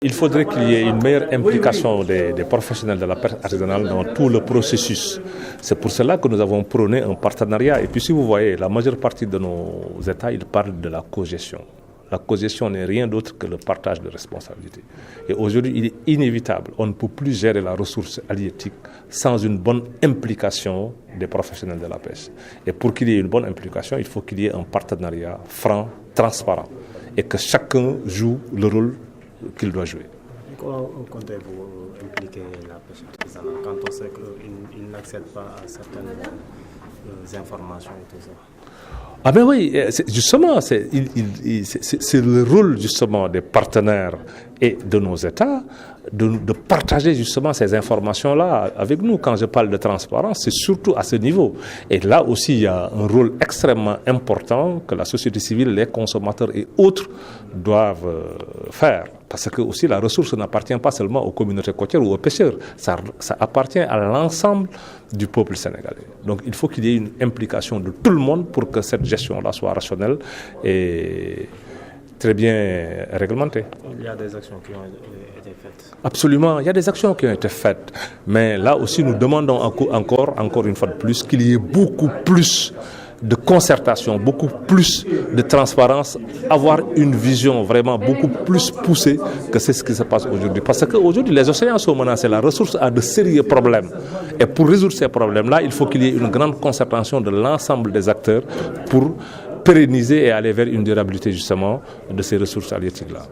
Il faudrait qu'il y ait une meilleure implication des professionnels de la pêche artisanale dans tout le processus. C'est pour cela que nous avons prôné un partenariat. Et puis si vous voyez, la majeure partie de nos États, ils parlent de la cogestion. La cogestion n'est rien d'autre que le partage de responsabilités. Et aujourd'hui, il est inévitable. On ne peut plus gérer la ressource halieutique sans une bonne implication des professionnels de la pêche. Et pour qu'il y ait une bonne implication, il faut qu'il y ait un partenariat franc, transparent. Et que chacun joue le rôle qu'il doit jouer. Comment comptez-vous impliquer la pêche artisanale quand on sait qu'ils n'accèdent pas à certaines informations et tout ça? Ah ben oui, justement, c'est le rôle justement des partenaires et de nos États de partager justement ces informations-là avec nous. Quand je parle de transparence, c'est surtout à ce niveau. Et là aussi, il y a un rôle extrêmement important que la société civile, les consommateurs et autres doivent faire. Parce que aussi la ressource n'appartient pas seulement aux communautés côtières ou aux pêcheurs, ça appartient à l'ensemble du peuple sénégalais. Donc il faut qu'il y ait une implication de tout le monde pour que cette gestion-là soit rationnelle et très bien réglementée. Il y a des actions qui ont été faites. Absolument, il y a des actions qui ont été faites. Mais là aussi, nous demandons encore une fois de plus, qu'il y ait beaucoup plus de concertation, beaucoup plus de transparence, avoir une vision vraiment beaucoup plus poussée que c'est ce qui se passe aujourd'hui. Parce qu'aujourd'hui, les océans sont menacés, la ressource a de sérieux problèmes. Et pour résoudre ces problèmes-là, il faut qu'il y ait une grande concertation de l'ensemble des acteurs pour pérenniser et aller vers une durabilité justement de ces ressources halieutiques-là.